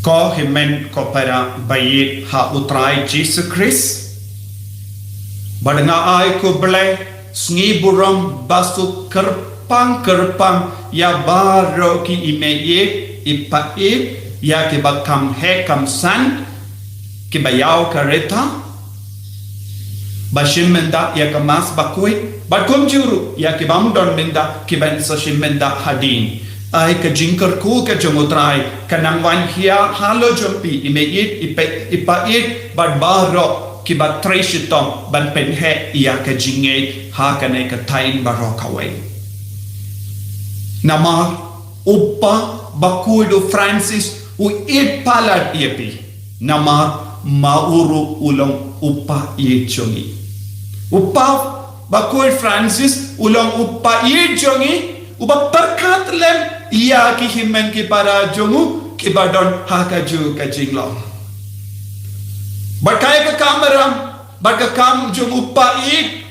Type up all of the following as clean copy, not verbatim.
Ko himen ko para bayit ha utray Jesus Christ. Badanga ay ko ble sngi buram basu kerpang ya baro ki imeye ipae ya ki bakam he kam san ki bayau kareta bashim menda ya kamas bakui bakum juru ya ki bamdon menda ki ban sashim menda hadin ai ka jinkar ku ka jomutrai kanang wan hia halo jompi imeit ipait bad baro ki bat treshitom ban penhe ia ka jinge ha ka ne ka tain baro kawai nama uppa bakuido Francis u ipalad iepi nama mauru ulong uppa iechongi uppa bakuid Francis ulong uppa iechongi uba berkat lem ia ki himen ki para jongu ki badon hakaju ka jinglong bakai ka kameram baka kam jongu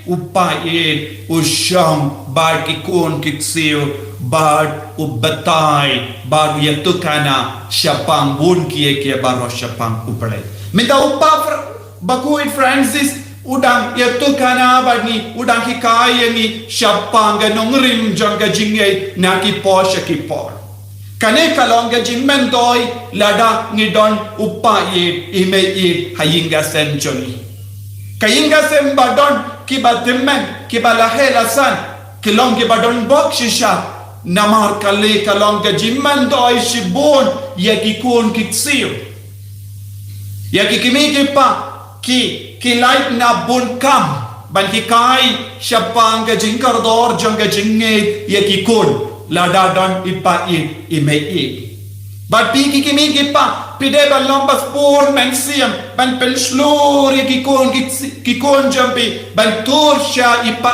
upait usham bar ki kun ki ksio bar ubatai bar yatukana syapang bun ki baro syapang upale minta uppa bakuid Francis udang yatukana bani udang hikaya ni syapanga nongrim jangga jingai naki posha ki por kane kalonga jimmendoi lada ngidon uppa ime hayinga senjoni kayinga sem badon ki badimmen ki balahela san kilong ki badon bok shisha namar kale kalonga jimmendoi shibon yaki kun kiksir yaki kimiki pa ki light na bun kam ban ki kai syapang ka jingkar dor jang ka jinge ya ki kun lada don ipa imei bat pi ki kimi ki pa pide ban lombas pun mensiam ban pel slur ya ki kun jampi ban tur sha ipa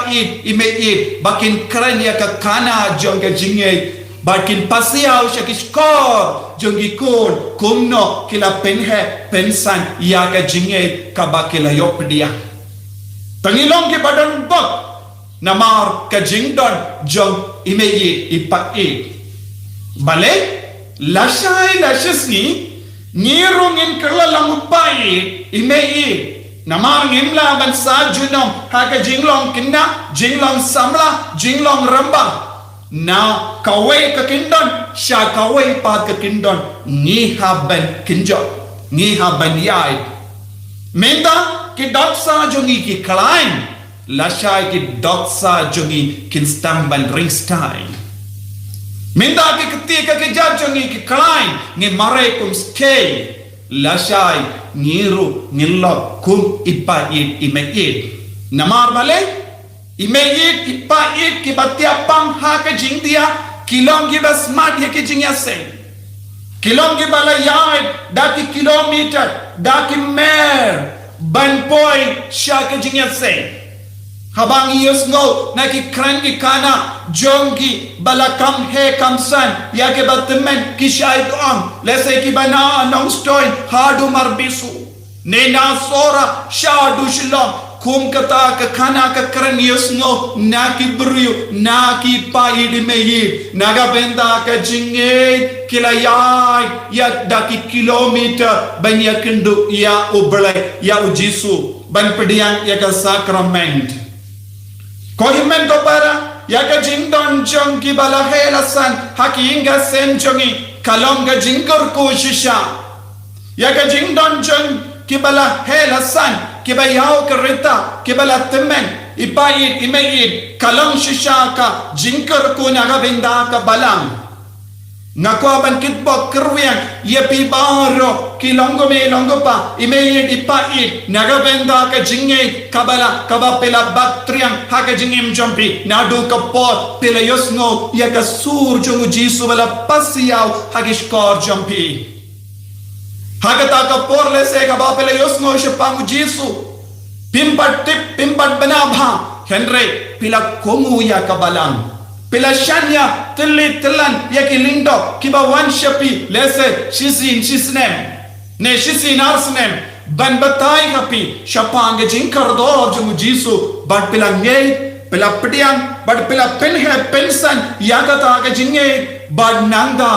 imei bakin kren ya ka kana jang ka jinge bakin pasiaw siya kiskor jongi kun kumno kila penhe pensan ya ka jinge kabakila yopdia tangilong ki badan bak namar ka jingdon jong imeye ipae bale lashay lashasni ngirungin kerlalang upai imeye namar ngimla ban sa junom haka jinglong kinna jinglong samla jinglong ramba na kawai ka kindon sya kawai pa ka kindon ni haban kinjot ni haban yai menda ki doksa jongi ki klain lashay ki doksa jongi kinstam ban ringstein menda ki ketika ki jab jongi ki klain ni mare kum skei lashay ngiru ngilok kum ipa imeit namar bale imeit ipait ki batiapang ha ka jingdia kilong ki basmat ye ki jingya se kilong ki balayai daki kilometer daki mer ban poi sha ka jingya se habang yus ngo na ki kran ki kana jongi balakam he kamsan ya ke batmen ki shaid am lese ki bana nong stoin hadu marbisu ne na sora shadu shilom kum kata ka kana ka kran yus ngo na ki brio na ki pai di meyi naga benda ka jinge kilayai ya daki kilometer banya kendu ya ublai ya ujisu ban pediang ya ka sakrament kohimen ko para ya ka jingdon jong ki balahela san hakinga sen jongi kalonga jingkor ko shisha ya ka jingdon jong ki balahela san ki bayaw kereta ki balatemen ipait imeit kalong shisha ka jingkar ko naga benda ka balang ngako ban kitbok kerwiang yepi baro ki longo pa imeit ipait naga benda ka jinge kabala kaba pela baktriang haka jingim jompi nadu ka pot pela yosngo ya ka sur jongu jisu bala pasiaw hagishkor jompi Hagata ka porle se ka bapele yosno she pangu jisu pimpat banabha henre pila komu ya kabalang pila shanya tili tilan ya kilindo kiba wan shapi lese shisnem ne shisin arsnem ban batai kapi shapang jinkar do jumu jisu bat pila ngei pila pediang bat pila penhe pensan ya kata ka jinge bat nangda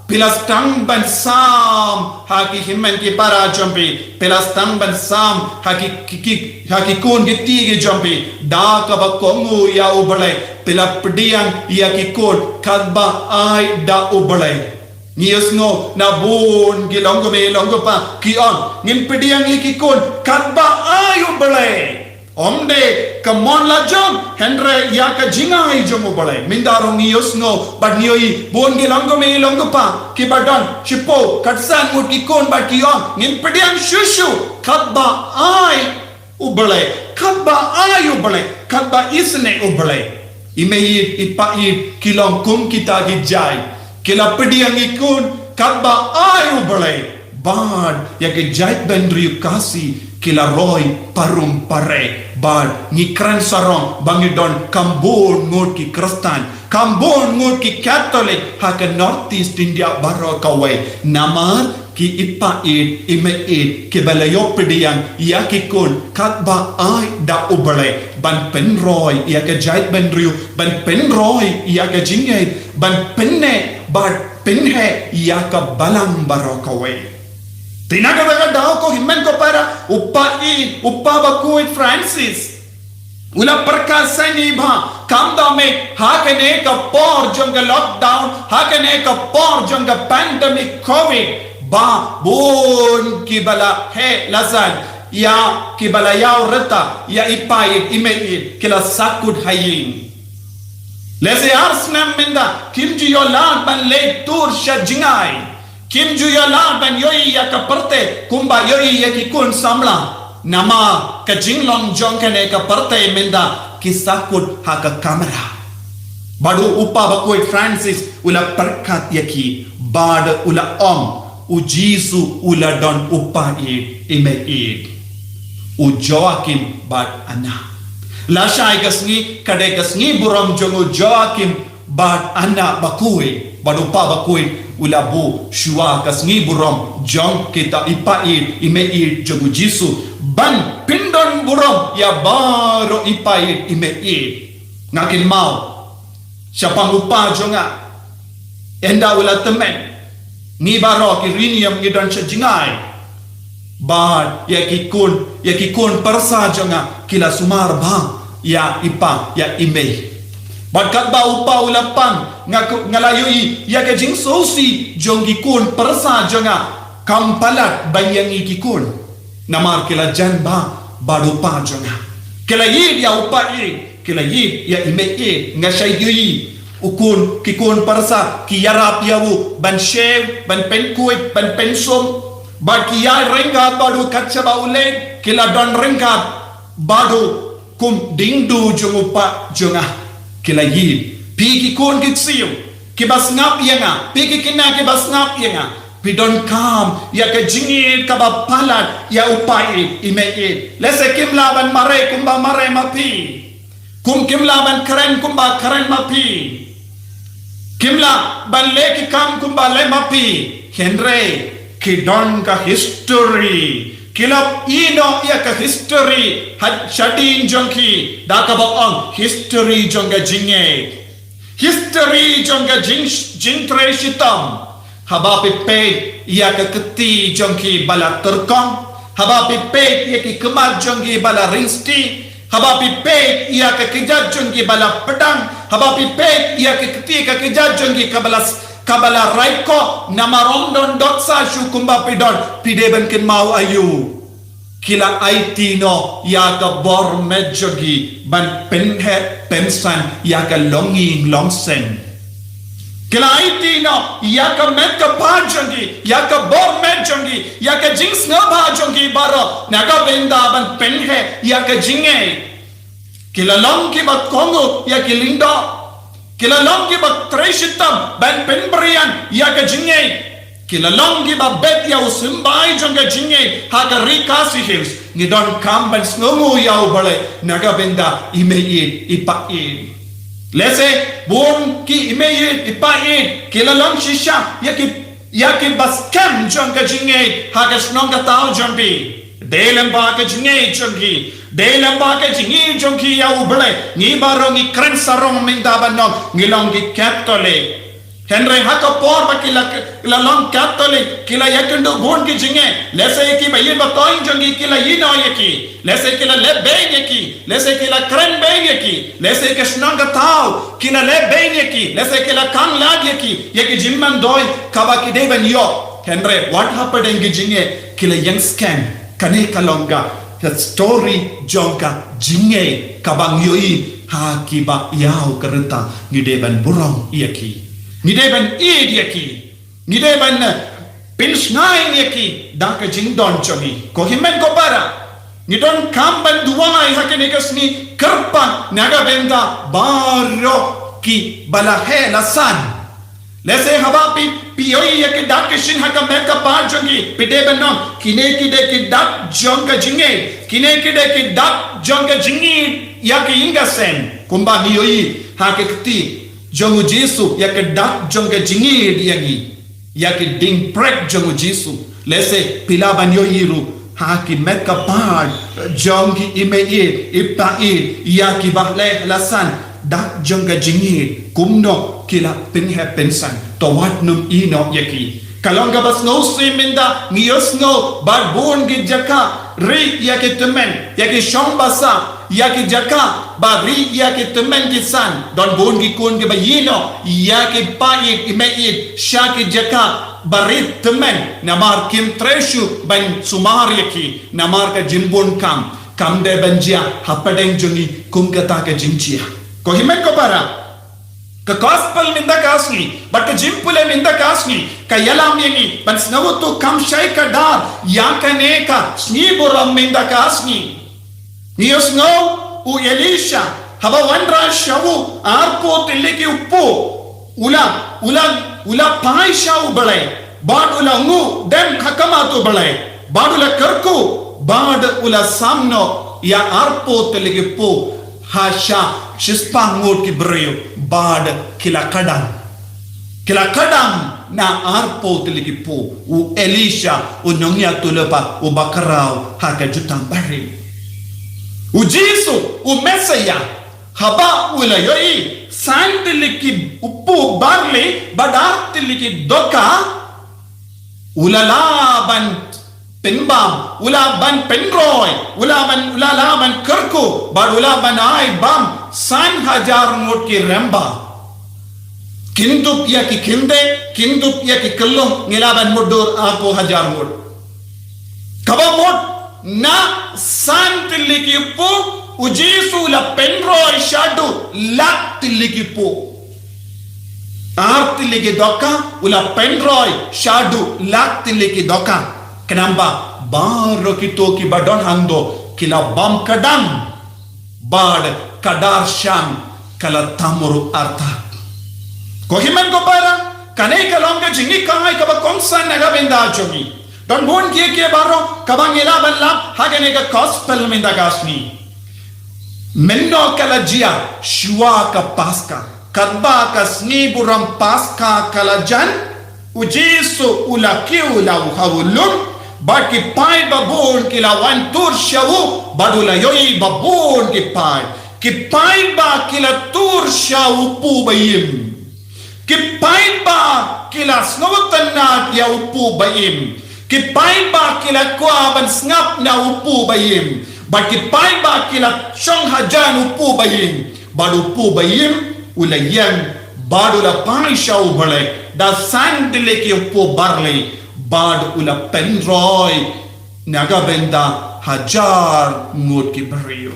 Pilas tang ban sam haki himmen ki para jumpi. Pilas tang ban sam haki kun ki tigi jumpi. Da kaba kongu ya ubale. Pila pediang ya ki kun kadba ai da ubale. Nius ngo na bun ki longo me longo pa ki on. Ngin pediang ki kun kadba ai ubale. Omde kamon la jom Henry ya ka jingai jom ubale. Mindarong nius ngo but nioi bun ki longo me longo pa ki badon chipo katsan mut ki kun ba ki on. Ngin pediang shushu kadba ai ubale. Kadba ai ubale. Kadba isne ubale. Imehit ipait kilong kum kita gijay. Kila pediang ikun kadba ai ubale. Bad ya ke jait bendriu kasi kila roy parum pare. Bad ngikran sarong bangidon kambon ngut ki Kristen. Kambon ngut ki Catholic haka Northeast India baro kawai. Namar ki ipait imeit ki balayo pediang ya ki kun kadba ai da ubale. Ban pen roy ya ke jait bendriu. Ban pen roy ya ke jingay. Ban penne bad penhe ya ka balang baro kawai. Tinagadaga daw ko himmen ko para uppa bakuit Francis. Ula perkasa ni ba kamda me hakane ka por jonga lockdown hakane ka por jonga pandemic covid ba bon kibala he lazad ya kibala yaw reta ya ipait imeit kila sakut hayin. Lese arsnam minda kimji yolan ban le tur shajingai. Kim juya la ban yoi ya ka parte kumba yoi ya ki kun samla nama ka jinglong jong kane ka parte minda ki sakut ha ka kamera badu uppa bakoi Francis ula perkat yaki bad ula u Jisu ula don uppa ime u Joakim bad ana la shai kasngi kade kasngi buram jongo Joakim bad ana bakoi badu uppa bakoi ula bu shua kasngi burom jong kita ipait imeit jogu Jisu ban pindon burom ya baro ipait imeit ngakin mau siapang upa jonga enda ula temen ni baro ki riniam ngidon chajingai bad ya ki kun persa jonga kila sumar bang ya ipa ya imei Bakat ba upa ulapan ngalayoi ya ke jing sosi jongi kun persa jonga kampalat bayangi kikun namar kila jan ba badu pa jonga kila yid ya upa kila yid ya ime ngashay yoi ukun kikun persa ki yarap yawu ban shev ban penkuit ban pensum bad ki ya rengat badu katchaba ule kila don rengat badu kum dingdu jongupa jonga kila yid piki kun kitsiu kibas ngap yenga piki kina kibas ngap yenga pidon kam ya ke jingit kaba palat ya upai imeit lese kimlaban mare kumba mare mapi kimlaban karen kumba karen mapi kimla ban leki kam kumba le mapi Henry kidon ka history kilap ino ya ka history had shadin jongki dakaba ang history jonga jinge history jonga jingtre shitam habapi pe ya ka keti jongki bala terkong habapi pe ya ki kemat jongki bala ringsti habapi pe ya ka kijat jongki bala pedang habapi pe ya ka keti ka kijat jongki kabala raiko namarondon doksa shukumba pidon pideben kin mau ayu kila aitino ya ka bor mejogi ban penhe pensan ya ka longing longsen kila aitino ya ka meka pajongi ya ka bor mejogi ya ka jings na pajongi baro naga benda ban penhe ya ka jinge kila long ki bat kongo ya ki lindo kila long ki bat treshitam ban penbrian ya ka jinge kila long ki bat bet ya usimbai jonga jinge ha ka rikasi hills ni don kam ban snongu ya ubale naga benda imeit ipait lese bon ki imeit ipait kila long shisha ya ki bas kam jonga jinge ha ka snonga tao jombi Dalam baka jingi jongi, dalam baka jingi jongi ya ubale, ni barong i kren sarong mindaban no ngilong ki Catholic. Henry haka por ba kila long Catholic kila yakundu bon ki jinge lese ki ba yin ba toin jongi kila yino yaki lese kila le ben yaki lese kila kren ben yaki lese ke shnanga tau kila le ben yaki lese kila kang lag yaki yaki jimman doi kaba ki deban yo Henry what happened in jinge kila young scam kane kalonga the story jonga jinge kabang yoi ha ki ba yau kereta ngideban burong yaki Nideban id yaki Nideban pinsnain yaki Daka jingdon chogi Ko himen ko para Nidon kamban duwai hakinikasni Kerpa naga benda Baro ki balahe lasan Lese habapi Piyoi yaki daka shin haka meka pa chogi Pideban nom Kine kide ki dak jonga jinge Kine kide ki dak jonga jingi Yaki inga sen Kumba niyoi hakikti Jongu Jesu yake dak jonga jingi diagi yake ding prek jongu Jesu lese pilaban yo iru haki meka pad jongi ime ipa yaki bahle lasan dak jonga jingi kumno kila pinhe pensan to wat num ino yaki kalonga bas no minda ngiyos no barbon gi jaka ri yake temen yake shombasa yake jaka bari yake temen kisan don bon gi kun ge bayino yake pait imeit shake jaka bari temen namar kim treshu ban sumar yaki namar ka jimbon kam de banjia hapadeng jungi kumgata ka jinchia ko himen ko bara ka gospel minda kasni but jimpule minda kasni ka yalam yengi ban snavutu kam shay ka dar yakane ka sniburam minda kasni Nios no u Elisha haba wandra shawu arpo tiliki uppu ula pai shawu balai bad ula ngu dem khakamatu balai bad ula karku bad ula samno ya arpo tiliki uppu hasha shispangut ki breyo bad kila kadam na arpo tiliki uppu u Elisha u nongya tulepa u bakarau haka jutang bari O Jesu, o Messiah, haba ula yoi, santiliki upu barley, badartiliki doka, ulalaban penbam, ulaban penroy, ulalaban kerku, badulaban ay bam, 1,000 ngot ki remba. Kintup ya ki kinde, kintup ya ki kellum, ngilaban mudur apo 1,000 ngot. Kabamot, na santiliki po ujisu la penroy shadu laktiliki po artiliki doka ula penroy shadu laktiliki doka kenamba baro kitoki badon hando kila bam kadam bad kadar sham kala tamuru arta kohiman ko para kanai kalonga jingi kahai kaba kongsan naga benda jogi Don bon kiye baro kabang ila balla hagane ka gospel minda gasni menno kala jia shua ka paska kadba ka sniburam paska kala jan ujisu ula kiula uhawulum baki pai babon kila wan tur shawu badula yoi babon ki pai ba kila tur shawu pu bayim ki pai ba kila snowtanat ya upu bayim Kipai ba kila kuaban ngap na upu bayim. Ba kipai ba kila chong hajan upu bayim. Badu upu bayim ulayang badu la paisha ubale da sandile ki upu barley badu ula penroy naga benda 1,000 ngot ki beriyo.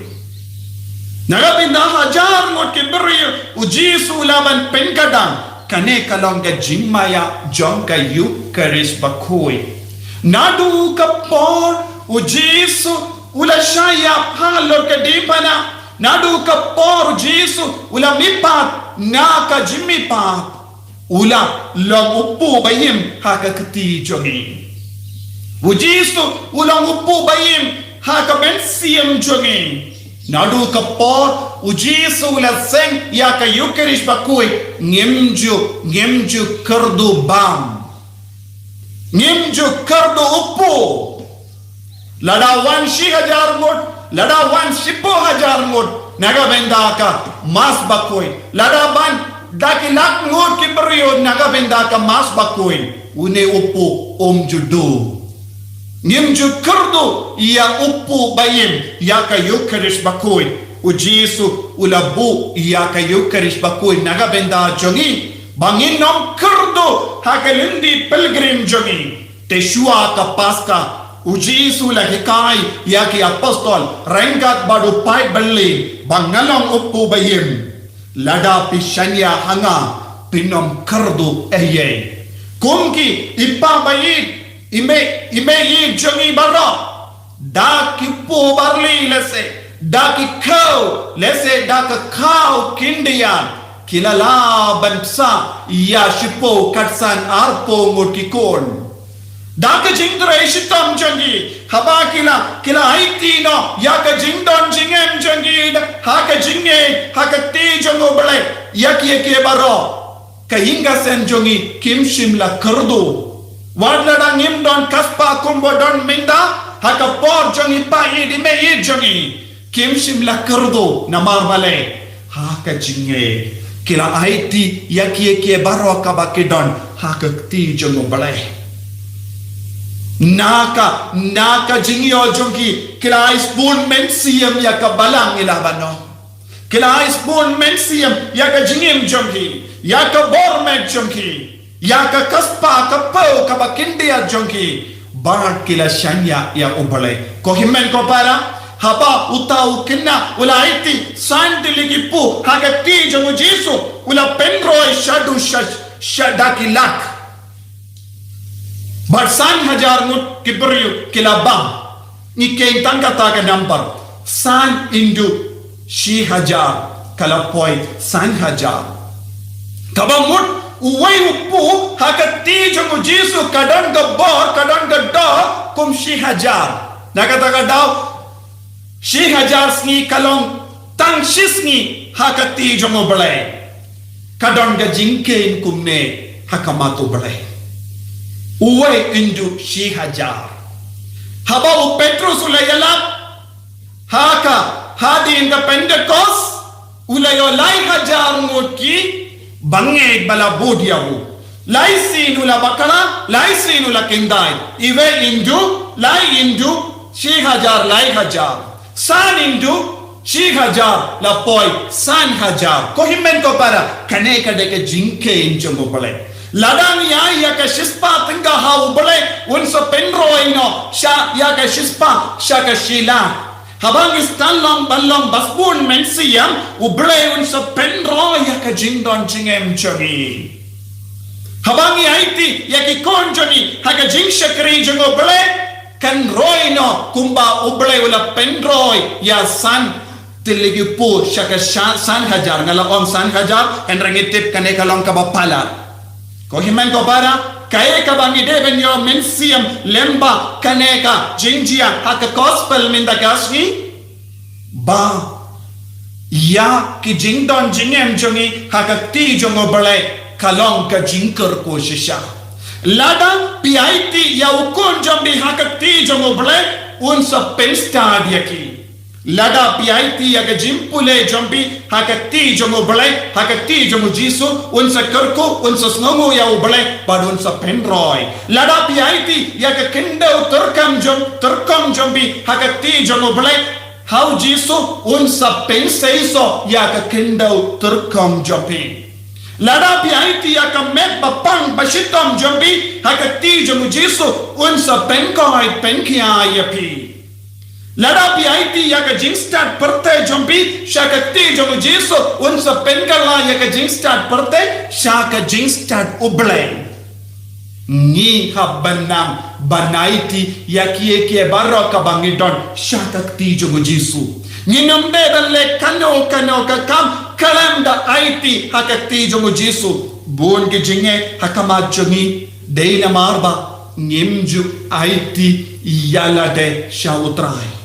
Naga benda 1,000 ngot ki beriyo ujisu ulaban penkadang kane kalonga jingmaya jongka yu karis bakoi. Nadu kapor ujisu ula shaya palo kadipana nadu kapor ujisu ula mipat naka jimipat ula langupu bayim haka kati jogi ujisu ula ngupu bayim haka bensiem jogi nadu kapor ujisu ula seng yaka yukerish bakui ngemju kardu bam Nimju kardo upu lada 1,000 ngot lada 1,10,000 ngot naga benda ka mas bakoi lada ban daki lak ngot ki brio naga benda ka mas bakuin une upu judu nim ju kurdu ya upu bayim ya ka yukarish bakuin u Jesu ulabu ya ka yukarish bakuin naga benda jongi bangin nom kurdu hakalindi pilgrim jongi Teshua ka paska u Jesu la hikai ya ki apostol rengat badu pai belli bangalong upu bayim lada pishanya hanga pinom kurdu eye kumki ipa bayit ime yi jongi baro da ki po barli lese da ki kau lese da ka kau kindian kilala bansa ya shipo katsan arpo ngurkikon da ka jingdra ishitam jongi haba kila aiti no ya ka jingdon jingem jongi ha ka jinge ha ka ti jongo bale yaki baro ka inga sen jongi kim shimla kurdu wadla ngim don kaspa kumbo don minda haka por jongi pa idi me id jongi kim shimla kurdu namar male haka jinge kila aiti yaki baro ka bakidon haka ti jongo bale naka jingi o jongi kila ispun mensiam yaka balang ilabano kila ispun mensiam yaka jingim jongi yaka bormet jongi yaka kaspa kapau kabakindia jonki bar kila shanya ya ubale ko himmen ko para haba utau kinna ula iti sandiligi pu haga ti jongu Jesu ula penroi shadu shadakilak bar 1,000 ngut kibriyu kila bam ni kein tangka taga number 100 into 1,000 kala point 100 kaba mut uwai upu hakati jongu Jesu kadang ga bor kadang ga da kum 1,000 nakataga daw 1,000 sni kalong tang shisni hakati jongu bale kadang ga jingkein kumne hakamatu bale uwai indu 1,000 haba u Petrus ulayala haka hadi in the Pentecost ulayo 1,000 ngotki bange bala bodiyahu lai sinula bakala lai sinula kindai ive indu lai indu 1,000 lai 1,000 san indu 1,000 la poi 1,000 ko himmen ko para kane kade ke jinke injungo bale ladang ya ka shispa tinga ha ubale unso penroino sha ya ka shispa sha ka shila habang istalong balong basbun mensiyam ubre unsa penro yaka jingdon jingem choni habang yaiti yaki konjoni haka jing shakri jungo ble kan roino kumba ubre ula penroi ya san tiligi pu shaka 1,000 ngala on 1,000 en rangitip kane kalong kabapala ko himen ko para kaya ka bangi deben yo mensiam lemba kaneka jingjia haka gospel minda kasni ba ya ki jingdon jingem jongi haka ti jongo bale kalong ka jingker ko shisha lada piaiti ya ukon jombi haka ti jongo bale unsa pensta diaki lada piaiti ya ka jimpule jombi haka ti jongo bale haka ti jongo Jesu unsa kerko unsa snongo ya ubale bad unsa penroy lada piaiti ya ka kendo terkam jombi haka ti jongo bale how Jesu unsa penseiso ya ka kendo terkam jombi lada piaiti ya ka met bapang bashitam jombi haka ti jongo Jesu unsa penkoi penkia yapi lada piaiti ya ka jingstat perte jombi shaka ti jongo Jesu unsa penkala ya ka jingstat perte shaka jingstat uble ni habanam banaiti ya kie baraka bangidon shaka ti jongo Jesu ni nombe dalle kano ka kam kalam da aiti haka ti jongo Jesu bon ke jinge hakama jongi deina marba nimju aiti yala de shautrai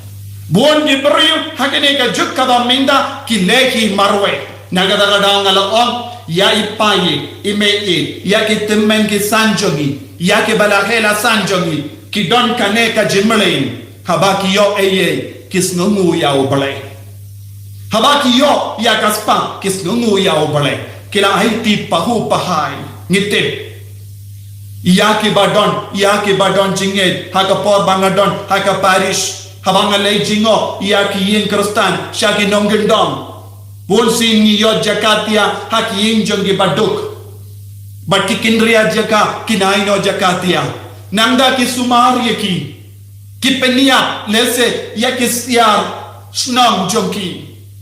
bon di beriu hakene ka jukka ba minda ki lehi marwe nagada ngala on ya ipaye imei ya ki temmen ki sanjongi ya ki balahela sanjongi ki don kane ka jimlein habaki yo eye kisnungu ya obale habaki yo ya kaspa kisnungu ya obale kila haiti pahu pahai ngitip iya ki badon jinget haka por bangadon haka parish habanga lay jingo iya ki yin kristan shaki nonggendong bol sin ni yo jakatia haki yin jongi baduk bat ki kindria jaka kinaino jakatia nangda ki sumar ki penia lese ya ki siar snong jongi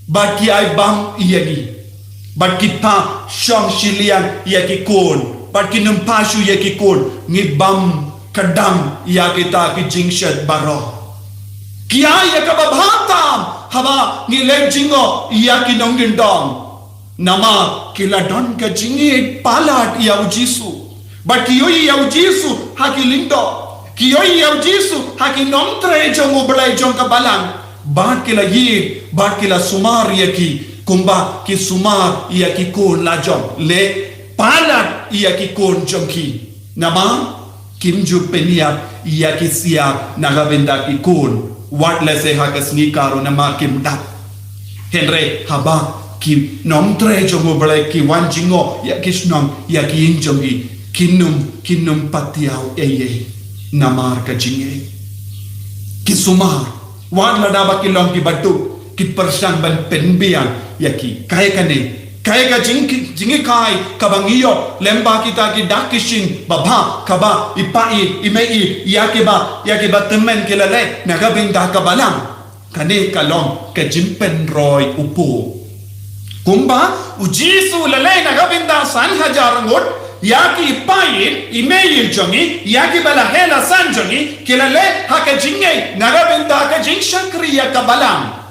bat ki ai bam iyagi bat ki pa shong shilian ya ki kon bat ki numpashu ya ki kon ngi bam kadam ya kita ki jingshat baro kia ya ka babhatam haba ngi le jingo ya ki nonggendong nama kila don ka jingi palat ya ujisu bat ki yoi ya ujisu haki lindo ki yoi ya ujisu haki nomtre jong ublai jong ka balang bat kila yir bat kila sumar ya ki kumba ki sumar ya ki kon la jong le palat ya ki kon jong ki nama kimju penia ya ki sia nagabenda ki kon wat lese hakas ni karo nama kim dat henre haba kim nom tre jongo bale ki wanjingo ya kisnom ya ki injongi kinum patiau eye namar ka jinge ki sumar wan ladaba ki long ki batu ki persang ban penbian ya ki kai ka jingi kai kabangiyo lemba kita ki dakishin baba kaba ipai imei ya ki ba temen kelale nagabinda kabalang kane kalong ke jimpen roy upu kumba ujisu lale nagabinda san hajar ngot ya ki ipai imei jongi ya ki bala hela san jongi kelale haka jinge nagabinda ka jing shakriya kabalang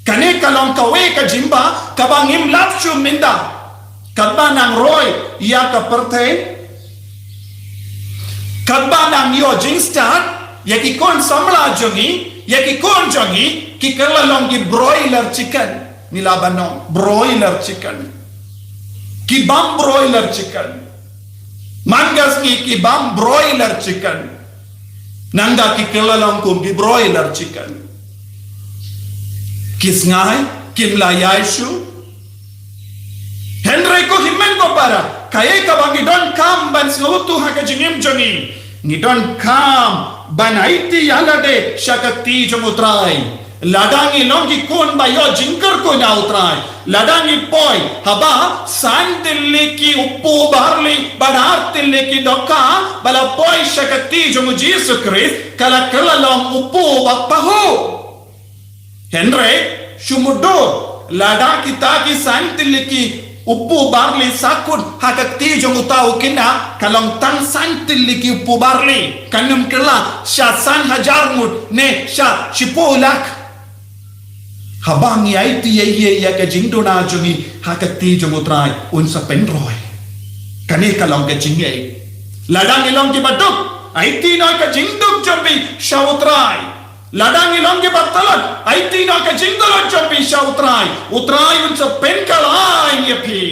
kane kalong kawe ka jimba kabangim lapshu minda kadba nang roy ya ka perte kadba nang yo jingstan ya ki kon samla jongi ya ki kon jongi ki kalalong ki broiler chicken nilabanong broiler chicken ki bam broiler chicken mangas ki bam broiler chicken nangda ki kalalong ko ki broiler chicken kisngai kimla yaishu henry ko himen ko para kaye ka bangi don kam ban sautu haka jingim jongi ni don kam banaiti yalade shakati jomutrai ladangi longi kon ba yo jinkar ko na utrai ladangi poi haba sandille ki uppu barli badar tille ki dokka bala poi shakati jomu Jesus Christ kala long uppu bapaho henry shumudo lada kita ki santiliki uppu barli sakut hakati jongutau kina kalong tang santiliki uppu barli kanum kela syasan hajar mut ne sya shipolak habang yai ti ye ya ka jingdona jongi hakati jongutrai unsa penroy kane kalong ka jinge ladang ilong ki baduk aiti no ka jingduk jombi shautrai ladang ilong ke batalan aiti na ka jingdalan jambi sha utrai unsa penkalai yepi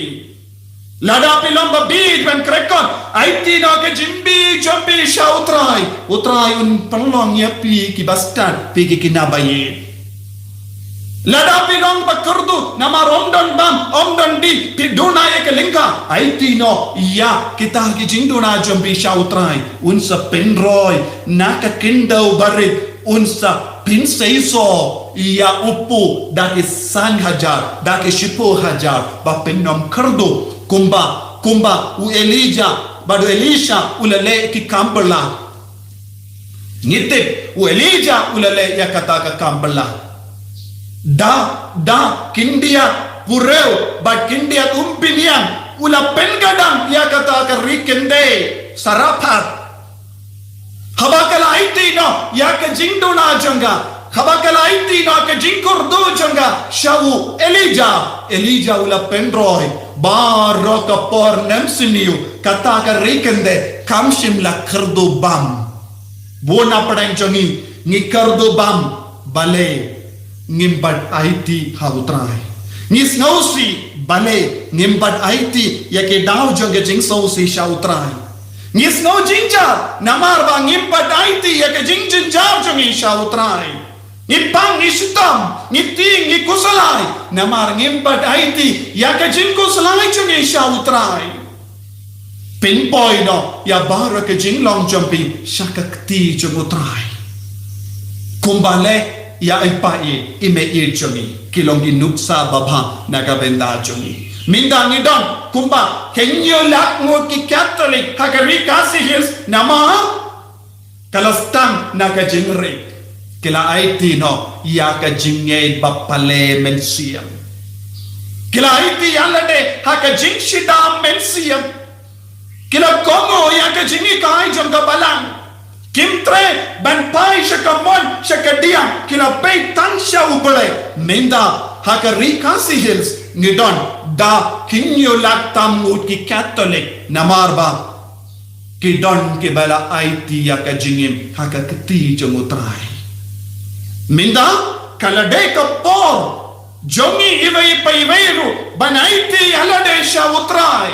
lada pilong babid ben krekon aiti na ka jimbi jambi sha utrai un pelong yepi ki bastan pigi kinabaye lada pilong bakurdu nama romdon bam omdon di piduna ye ke lingka aiti no ya kita ki jingduna jambi sha utrai unsa penroy na ka kindau barit unsa pinseiso ia upu daki san hajar daki shipo hajar ba penom kerdo kumba u Elijah badu Elisha ulale ki kambala ngitip u Elijah ulale ya kata ka kambala da kindia pureu ba kindia umpinian ula pengadang ya kata ka rikende sarapat habakala aiti no ya ka jingdona janga habakala aiti no ka jingkordo janga shawu Elijah ula pendroy baro ka por nemsiniu kata ka rekende kamshim la kardo bam bona padang jongi ni kardo bam bale ngimbat aiti hautrai nis ngausi bale ngimbat aiti ya ke daw jonga jingsausi shautrai Ngis no jinjar namar ba ngimpat aiti ya ke jingjinjar jongi sha utrai Ngipang isitam, ngiting, ngikusalay, namar ngimpat aiti, yakajin kusalay chungi siya utray. Pinpoy no, ya bara kajing long jumping, siya kakti chung utray. Kumbale, ya ipai, imeir chungi, kilong ginuksa babha, nagabenda chungi. Mindangi don, kumba, kenyo lak ngot ki Catholic, hakari kasi hills, nama, kalastang nagajing rin. Kila IT no, yaka jingay bapale mensiyam. Kila IT yalade, haka jing shidam mensiyam. Kila Kongo yaka jingi kahai jam kabalang. Kimtre, banpai shakamon, shakadiam, kila pay tansha ubale. Menda, haka rikasi hills, ngidon, da kinyo laktam uti Catholic, namarba. Kidon kibala IT yaka jingim, haka keti jam utray. Minda kalade kapor jongi iway paiwayru banaiti halade siya utray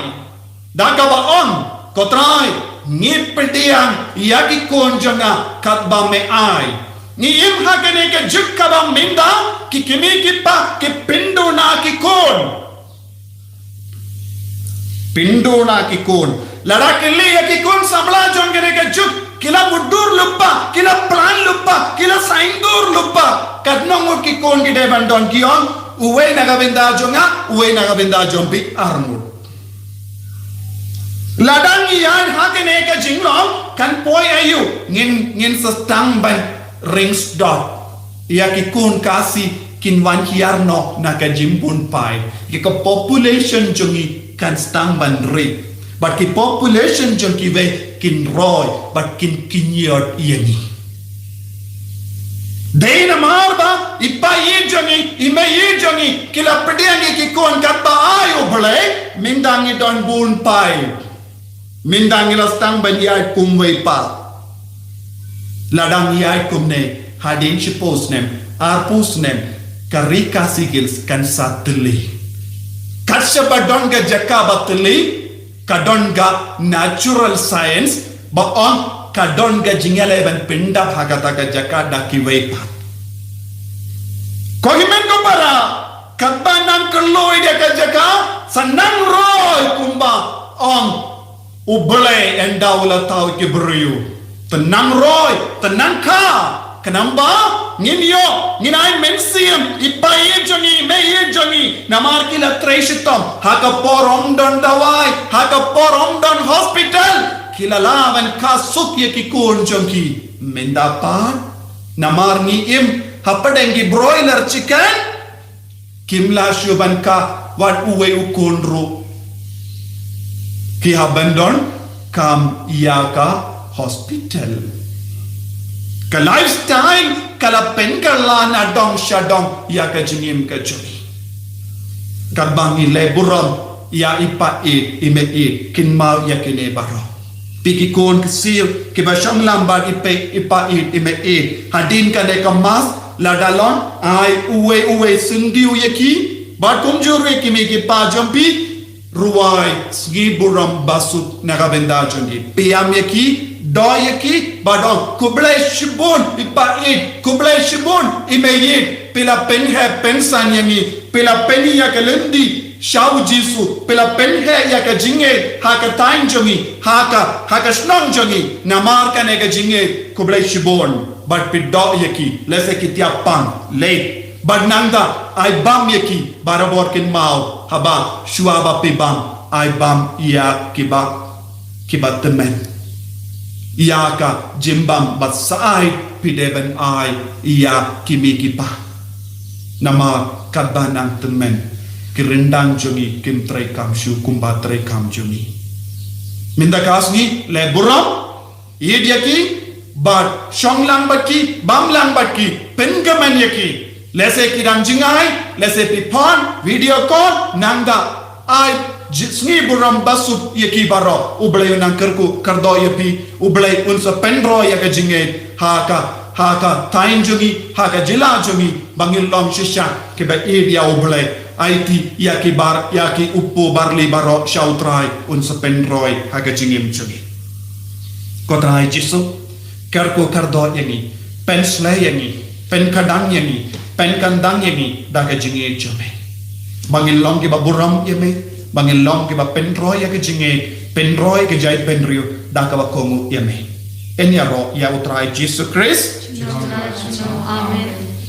dagabaon kotray ngipitiang yagikon jonga katba me ay ngiyim hagane ka jukkabang minda kikimikipa kipindo na kikon pindo na kikon ladakili yakikon samla jongene ka juk kila mudur lupa, kila plan lupa, kila saindur lupa. Kadnong ki kon ki deban don kion, uwe nagabenda jonga, uwe nagabenda jombi armud. Ladang iyan hakene ka jinglong kan poi ayu ngin sestang ban rings dot. Ia ki kun kasi kinwan hiarno naga jimpun pai. Ki population jongi kan stang ban ring. But ki population jong ki ve kin roy, but kin kinyot iyangi. Dena marba, ipa ijongi, ime ijongi, kila pediangi ki kon katba ayo bole, mindangi don bun pai. Mindangi lastang ban yai kumway pa. Ladang yai kumne, hadin shiposnem, arpusnem, karika sigils kan satili. Katsya badon ga jakabatili, kadonga natural science baon kadonga jingale ban pinda bhagata ka jakada kiway pat kohimen ko para kadbanan keloy dia ka jaka sanang roy kumba on ubale endawla tau ki beriu tenang roy tenang ka kenamba nginyo nginai mensiam ipai jongi mei jongi namar kila treshitom haka porong don dawai haka porong don hospital kila lawan kasuk ye ki kun jongi mendapat namar ni im hapadengi broiler chicken kimla shuban ka wat uwe ukunru ki habandon kam iaka hospital ka lifestyle kala penkala na dong shadong ya ka jingim ka joni kabangi le buram ya ipa ime kinma ya kine baro piki kon ksir ke basham lambar ipa ime hadin ka de kamas ladalon ai uwe sindiu yaki ba kumjure kimi ki pa jampi ruai sgi buram basut nagabenda joni piam yaki doyaki badong kublai shibun ipaid kublai shibun imeyid pila pen hai pensan yangi pila peni ya kalendi shau jisu pila pen hai ya ka jinge haka tain jongi haka snong jongi namar ka ne ka jinge kublai shibun but pido yaki lese ki tiapang late but nangda ai bam yaki barabor kin mau haba shuaba pibam ai bam ya kiba temen Iaka jimbam basai pideben ai ia kimikipa nama kadbanang temen kirindang jongi kim trai kam shu kumba trai kam jongi minda kasni le buram yediaki but shonglang baki bamlang baki pengaman yaki lese kidang jingai lese pipon video call nangda ai Jisni buram basut yaki baro ublay nang kerku kardo yapi ublay unsa pendro yaka jinge haka tain jungi haka jila jungi bangil long shisha ke ba area ublay IT yaki bar yaki uppo barli baro shautrai unsa pendroi haka jingim jungi kotrai jisu kerku kardo yangi pensle yangi pen kadang yemi pen kandang yemi daga jinge jome bangin long ke baburam yemi bangin long ke ba pen roy ya ke jinge pen roy ke jai pen rio daga ba kongu yemi enya ro ya utrai Jesus Christ Amen.